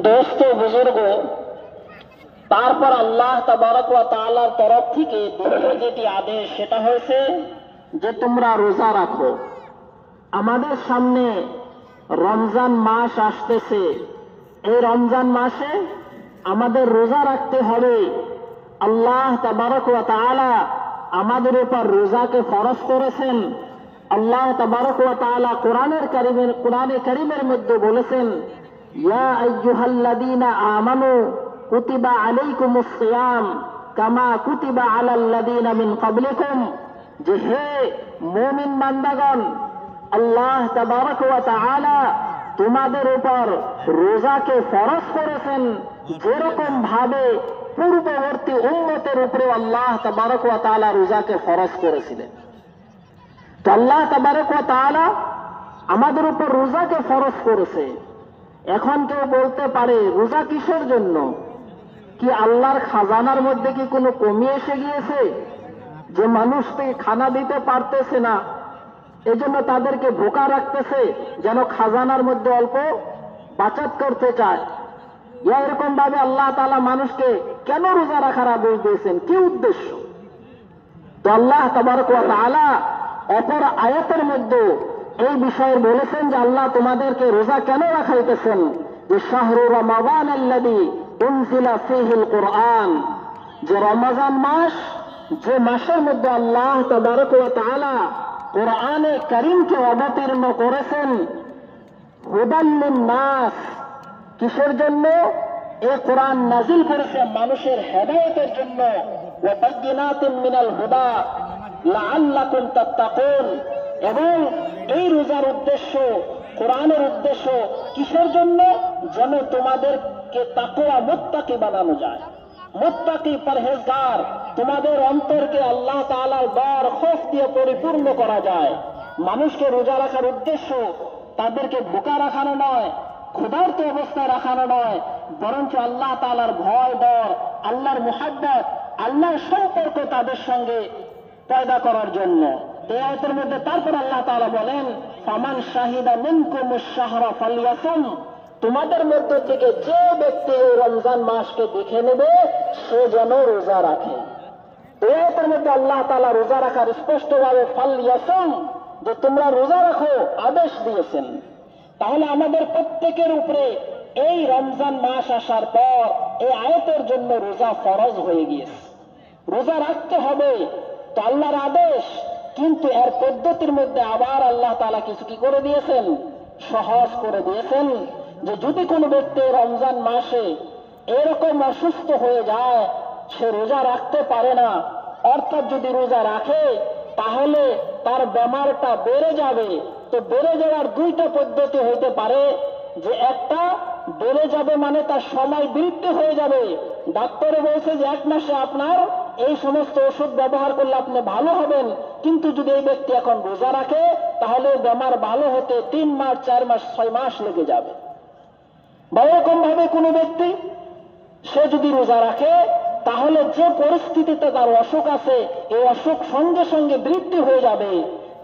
দোস্ত বুজুর্গ, তারপর আল্লাহ তাবারক ওয়া তাআলার তরফ থেকে দ্বিতীয় যেটি আদেশ সেটা হয়েছে যে তোমরা রোজা রাখো। আমাদের সামনে রমজান মাস আসতেছে। এই রমজান মাসে আমাদের রোজা রাখতে হবে। আল্লাহ তাবারক ওয়া তাআলা আমাদের উপর রোজাকে ফরজ করেছেন। আল্লাহ তাবারক ওয়া তাআলা কোরআনে কারীমের মধ্যে বলেছেন, ইয়া আইয়ুহাল্লাযীনা আমানু কুতিবা আলাইকুমুস সিয়াম কামা কুতিবা আলাল্লাযীনা মিন ক্বাবলিকুম, যে হে মুমিন বান্দাগণ, আল্লাহ তাবারক ওয়া তাআলা তোমাদের উপর রোজাকে ফরজ করেছেন যেরকম ভাবে পূর্ববর্তী উম্মতের উপরে আল্লাহ তাবারক ওয়া তাআলা রোজাকে ফরজ করেছিলেন। তো আল্লাহ তাবারক ওয়া তাআলা আমাদের উপর রোজাকে ফরজ করেছে। এখন কেউ বলতে পারে রোজা কিসের জন্য? কি আল্লাহর খাজানার মধ্যে কি কোনো কমি এসে গিয়েছে যে মানুষকে খানা দিতে পারতেছে না, এজন্য তাদেরকে ভোকা রাখতেছে যেন খাজানার মধ্যে অল্প বাঁচাত করতে চায়? এরকম ভাবে আল্লাহ তাআলা মানুষকে কেন রোজা রাখার আদেশ দিয়েছেন? কি উদ্দেশ্য? তো আল্লাহ তাবারক ওয়া তাআলা অপর আয়াতের মধ্যে এই বিষয়ে বলেছেন যে আল্লাহ তোমাদেরকে রোজা কেন রাখাইতেছেন, যে শাহরু রমাদান আল্লাযী উনজিলা ফীহিল কুরআন, যে রমজান মাস, যে মাসের মধ্যে আল্লাহ তাবারক ওয়া তাআলা কোরআনে কারীমকে অবতীর্ণ করেছেন। হুদাল লিন-নাস, কিসের জন্য? এই কোরআন নাজিল করেছে মানুষের হেদায়েতের জন্য। ওয়া বায়িনাতিন মিনাল হুদা লাআল্লাকুম তাত্তাকুন, এবং এই রোজার উদ্দেশ্য, কোরআনের উদ্দেশ্য কিসের জন্য? যেন তোমাদেরকে তাকওয়া মুত্তাকি বানানো যায়, মুত্তাকি পরহেজগার, তোমাদের অন্তরকে আল্লাহ তাআলার ডর খৌফ দিয়ে পরিপূর্ণ করা যায়। মানুষকে রোজা রাখার উদ্দেশ্য তাদেরকে ভোকা রাখানো নয়, ক্ষুধার্ত অবস্থায় রাখানো নয়, বরঞ্চ আল্লাহ তাআলার ভয় ডর, আল্লাহর মুহাব্বত, আল্লাহর সম্পর্ক তাদের সঙ্গে পয়দা করার জন্য। এই আয়াতের মধ্যে তারপর আল্লাহ তাআলা বলেন, ফামান শাহিদা মিনকুমুশ শাহরা ফালইয়াসুম, তোমাদের মধ্য থেকে যে ব্যক্তি এই রমজান মাসকে দেখে নেবে সে যেন রোজা রাখে। এই আয়াতের মধ্যে আল্লাহ তাআলা রোজা রাখার স্পষ্টভাবে ফালইয়াসুম, যে তোমরা রোজা রাখো আদেশ দিয়েছেন। তাহলে আমাদের প্রত্যেকের উপরে এই রমজান মাস আসার পর এই আয়াতের জন্য রোজা ফরজ হয়ে গিয়েছে, রোজা রাখতে হবে। তো আল্লাহর আদেশ, কিন্তু এর পদ্ধতির মধ্যে আবার আল্লাহ তাআলা কিছু কি করে দিয়েছেন? সহজ করে দিয়েছেন, যে যদি কোনো ব্যক্তি রমজান মাসে এরকম অসুস্থ হয়ে যায়, সে রোজা রাখতে পারে না, অর্থাৎ যদি রোজা রাখে তাহলে তার বেমারটা বেড়ে যাবে। তো বেড়ে যাওয়ার দুইটা পদ্ধতি হইতে পারে, যে একটা বেড়ে যাবে মানে তার সময় বৃদ্ধি হয়ে যাবে। ডাক্তারে বলছে যে 1 মাসে আপনার এই সমস্ত ওষুধ ব্যবহার করলে আপনি ভালো হবেন, কিন্তু যদি এই ব্যক্তি এখন রোজা রাখে তাহলে বেমার ভালো হতে 3 মাস, 4 মাস, 6 মাস লেগে যাবে। বা এরকম ভাবে কোনো ব্যক্তি সে যদি রোজা রাখে তাহলে যে পরিস্থিতিতে তার অসুখ আছে এই অসুখ সঙ্গে সঙ্গে বৃদ্ধি হয়ে যাবে।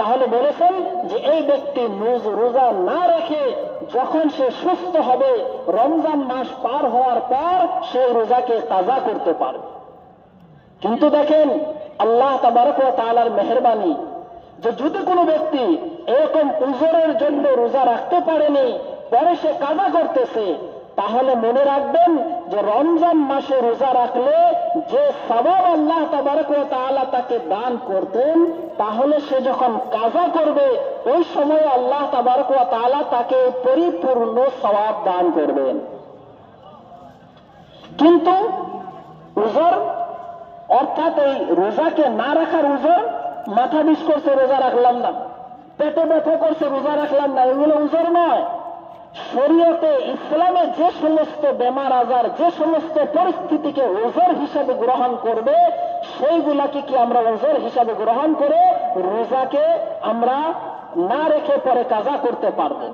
তাহলে বলেছেন যে এই ব্যক্তি রোজা না রেখে যখন সে সুস্থ হবে, রমজান মাস পার হওয়ার পর সেই রোজাকে কাজা করতে পারবে। কিন্তু দেখেন আল্লাহ তাবারক ওয়া তাআলার মেহেরবানি, যে যদি কোনো ব্যক্তি এরকম উযরের জন্য রোজা রাখতে পারেনি, পরে সে কাজা করতেছে, তাহলে মনে রাখবেন যে রমজান মাসে রোজা রাখলে যে সওয়াব আল্লাহ তাবারক ওয়া তাআলা তাকে দান করতেন, তাহলে সে যখন কাজা করবে ওই সময় আল্লাহ তাবারক ওয়া তাআলা তাকে পরিপূর্ণ সওয়াব দান করবেন। কিন্তু উযর, অর্থাৎ এই রোজাকে না রাখার উযর, মাথা বিষ করছে রোজা রাখলাম না, পেটে ব্যথা করছে রোজা রাখলাম না, এগুলো উযর নয়। শরীয়তে ইসলামে যে সমস্ত বেমার আজার, যে সমস্ত পরিস্থিতিকে উযর হিসাবে গ্রহণ করবে, সেইগুলাকে কি আমরা উযর হিসাবে গ্রহণ করে রোজাকে আমরা না রেখে পরে কাজা করতে পারবো।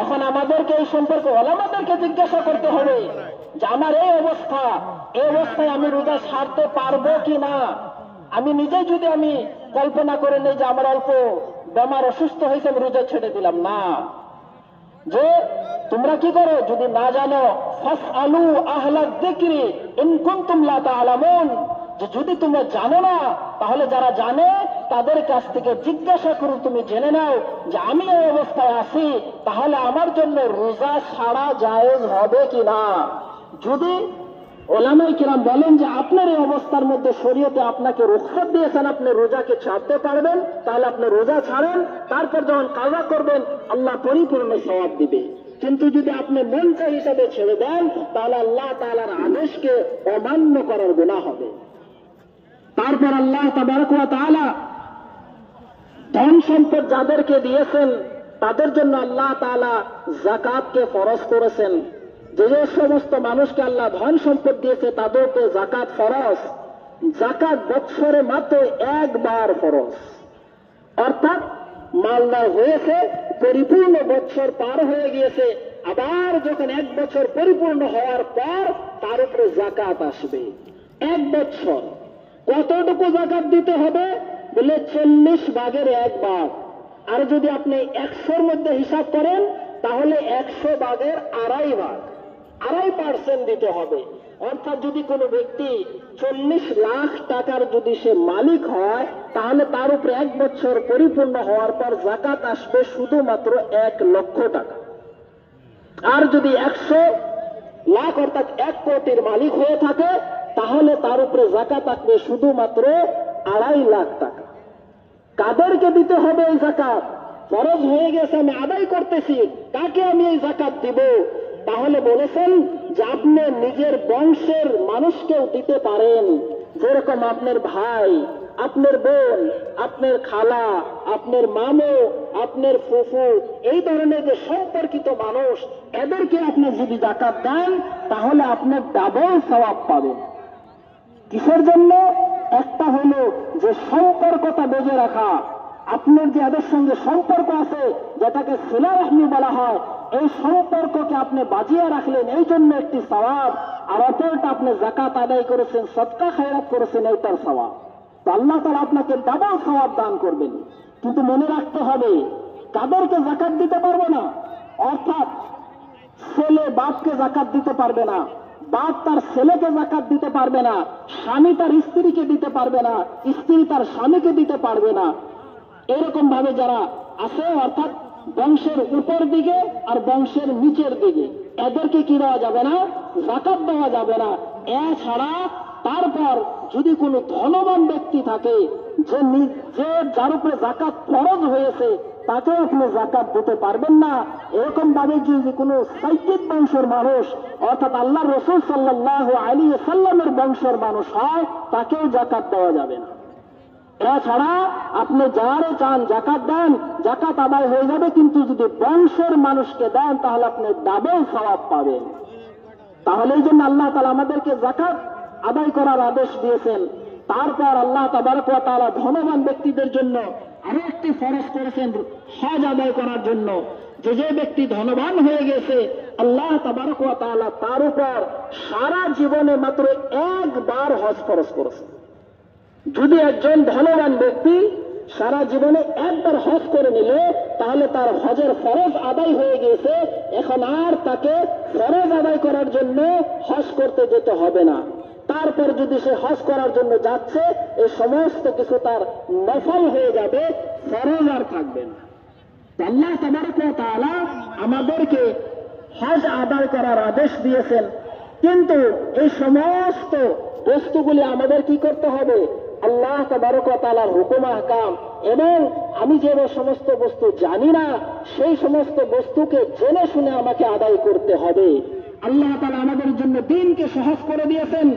এখন আমাদেরকে এই সম্পর্কে ওলামাদেরকে জিজ্ঞাসা করতে হবে যে আমার এই অবস্থায় আমি রোজা ছাড়তে পারবো কি না। আমি নিজে যদি আমি কল্পনা করে নেই যে আমার অল্প বেমার, অসুস্থ হয়েছে, আমি রোজা ছেড়ে দিলাম, না, যে তোমরা কি করো, যদি না জানো ফাসআলু আহলা যিকরি ইন কুনতুম লা তা'লামুন, যে যদি তোমরা জানো না তাহলে যারা জানে তাদের কাছ থেকে জিজ্ঞাসা করো, তুমি জেনে নাও যে আমি এই অবস্থায় আছি, তাহলে আমার জন্য রোজা ছাড়া জায়েজ হবে কিনা। যদি ওলামায়ে কিরাম বলেন যে আপনার এই অবস্থার মধ্যে শরীয়তে আপনাকে রুখসত দিয়েছেন, আপনি রোজাকে ছাড়তে পারবেন, তাহলে আপনি রোজা ছাড়েন, তারপর যখন কাজা করবেন আল্লাহ পরিপূর্ণ সওয়াব দিবে। কিন্তু যদি আপনি মন চাই হিসাবে ছেড়ে দেন তাহলে আল্লাহ তাআলার আদেশকে অমান্য করার গুনাহ হবে। তারপর আল্লাহ তাবারক ওয়া তাআলা ধন সম্পদ যাদেরকে দিয়েছেন তাদের জন্য আল্লাহ তাআলা যাকাতকে ফরজ করেছেন। যে যে সমস্ত মানুষকে আল্লাহ ধন সম্পদ দিয়েছে তাদেরকে যাকাত ফরজ। যাকাত বৎসরে মাত্র একবার ফরজ, অর্থাৎ মালদার হয়েছে, পরিপূর্ণ বৎসর পার হয়ে গিয়েছে, আবার যখন এক বছর পরিপূর্ণ হওয়ার পর তার উপরে যাকাত আসবে। এক বছর কতটুকু যাকাত দিতে হবে বলে 40 ভাগের 1 ভাগ। আর যদি আপনি 100-র মধ্যে হিসাব করেন তাহলে 100 ভাগের 2.5 ভাগ, 2.5% দিতে হবে। অর্থাৎ যদি কোনো ব্যক্তি 40 লাখ টাকার যদি সে মালিক হয় তাহলে তার উপরে 1 বছর পরিপূর্ণ হওয়ার পর যাকাত আসবে শুধুমাত্র 1 লক্ষ টাকা। আর যদি 100 লাখ অর্থাৎ 1 কোটির মালিক হয়ে থাকে তাহলে তার উপরে যাকাত আসবে শুধুমাত্র 2.5 লাখ টাকা। কাদেরকে দিতে হবে এই যাকাত? ফরজ হয়ে গেছে, আমি আদায় করতেছি, কাকে আমি এই যাকাত দিব? তাহলে বলেছেন যে আপনি নিজের বংশের মানুষকেও দিতে পারেন, যেরকম আপনার ভাই, আপনার বোন, আপনার খালা, আপনার মামু, আপনার ফুফু, এই ধরনের যে সম্পর্কিত মানুষ, এদেরকে আপনি যদি যাকাত দেন তাহলে আপনি ডাবল সওয়াব পাবেন। কিসের জন্য? একটা হলো যে সম্পর্কটা বজায় রাখা, আপনার যে এদের সঙ্গে সম্পর্ক আছে যেটাকে সিলা রাহমি বলা হয়, এই সম্পর্ককে আপনি বাজিয়ে রাখলেন, এই জন্য একটি সওয়াব। আর অপরটা আপনি যাকাত আদায় করেছেন, সদকা খায়রাত করেছেন, এইটার সওয়াব। তো আল্লাহ তাআলা আপনাকে ডাবল সওয়াব দান করবেন। কিন্তু মনে রাখতে হবে কাদেরকে যাকাত দিতে পারবে না, অর্থাৎ ছেলে বাপকে যাকাত দিতে পারবে না, বাপ তার ছেলেকে যাকাত দিতে পারবে না, স্বামী তার স্ত্রীকে দিতে পারবে না, স্ত্রী তার স্বামীকে দিতে পারবে না। এরকম ভাবে যারা আছে, অর্থাৎ বংশের উপর দিকে আর বংশের নিচের দিকে, এদেরকে কি দেওয়া যাবে না? যাকাত দেওয়া যাবে না। এছাড়া তারপর যদি কোনো ধনবান ব্যক্তি থাকে যে যার উপরে যাকাত ফরজ হয়েছে তাকে আপনি যাকাত দিতে পারবেন না। এরকম ভাবে যদি কোনো সাইয়্যিদ বংশের মানুষ অর্থাৎ আল্লাহ রাসূল সাল্লাল্লাহু আলাইহি ওয়াসাল্লামের বংশের মানুষ হয় তাকেও যাকাত দেওয়া যাবে না। এছাড়া আপনি যারে চান যাকাত দেন, যাকাত আদায় হয়ে যাবে, কিন্তু যদি বংশের মানুষকে দেন তাহলে আপনি ডাবল সওয়াব পাবেন। তাহলে এই জন্য আল্লাহ তাআলা আমাদেরকে যাকাত আদায় করার আদেশ দিয়েছেন। তারপর আল্লাহ তাবারক ওয়া তাআলা ধনবান ব্যক্তিদের জন্য আরো একটি ফরজ করেছেন হজ আদায় করার জন্য। যে যে ব্যক্তি ধনবান হয়ে গেছে আল্লাহ তাবারক ওয়া তাআলা তার উপর সারা জীবনে মাত্র একবার হজ ফরজ করেছেন। যদি একজন ধনবান ব্যক্তি সারা জীবনে একবার হজ করে নিলে তাহলে তার হজের ফরজ আদায় হয়ে গেছে, এখন আর তাকে ফরজ আদায় করার জন্য হজ করতে যেতে হবে না। তারপর যদি সে হজ করার জন্য যাচ্ছে এই সমস্ত কিছু তার নফল হয়ে যাবে, ফরজ আর থাকবে না। আল্লাহ তাবারক ওয়া তাআলা আমাদেরকে হজ আদায় করার আদেশ দিয়েছেন, কিন্তু এই সমস্ত বস্তুগুলি আমাদের কি করতে হবে? আল্লাহ তাবারক ওয়া তাআলার হুকুম আহকাম, এবং আমি যে সমস্ত বস্তু জানি না সেই সমস্ত বস্তুকে জেনে শুনে আমাকে আদায় করতে হবে। আল্লাহ তাআলা আমাদের জন্য দিনকে সহজ করে দিয়েছেন।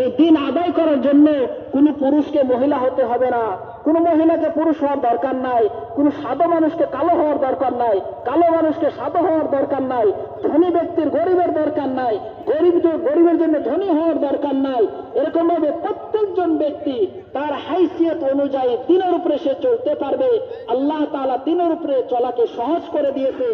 এই দিন আদায় করার জন্য কোনো পুরুষকে মহিলা হতে হবে না, কোনো মহিলাকে পুরুষ হওয়ার দরকার নাই, কোনো সাদা মানুষকে কালো হওয়ার দরকার নাই, কালো মানুষকে সাদা হওয়ার দরকার নাই, ধনী ব্যক্তির গরিবের দরকার নাই, গরিবের জন্য ধনী হওয়ার দরকার নাই। এরকম ভাবে প্রত্যেকজন ব্যক্তি তার হাইসিয়ত অনুযায়ী দিনের উপরে সে চলতে পারবে। আল্লাহ তাআলা দিনের উপরে চলাকে সহজ করে দিয়েছে।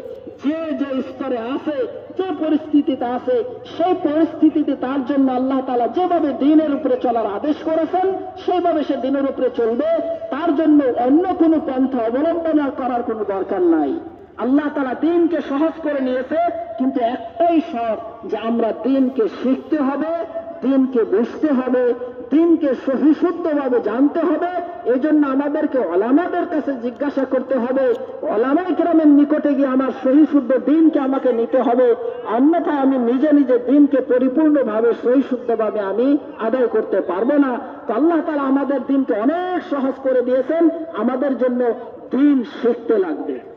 যে যে স্তরে আছে, যে পরিস্থিতিতে আছে, সেই পরিস্থিতিতে তার জন্য আল্লাহ তাআলা যেভাবে দিনের উপরে চলার আদেশ করেছেন সেইভাবে সে দিনের উপরে চলবে। তার জন্য অন্য কোনো পন্থা অবলম্বন করার কোনো দরকার নাই। আল্লাহ তাআলা দ্বীনকে সহজ করে নিয়েছে, কিন্তু একটাই শর্ত যে আমরা দ্বীনকে শিখতে হবে, দ্বীনকে বুঝতে হবে, দ্বীনকে সহিশুদ্ধভাবে জানতে হবে। এজন্য আমাদেরকে ওলামাদের কাছে জিজ্ঞাসা করতে হবে, ওলামায়ে কেরামের নিকটে গিয়ে আমার সহিশুদ্ধ দ্বীনকে আমাকে নিতে হবে, অন্যথায় আমি নিজে নিজে দ্বীনকে পরিপূর্ণভাবে সহিশুদ্ধভাবে আমি আদায় করতে পারবো না। তো আল্লাহ তাআলা আমাদের দ্বীনকে অনেক সহজ করে দিয়েছেন, আমাদের জন্য দ্বীন শিখতে লাগবে।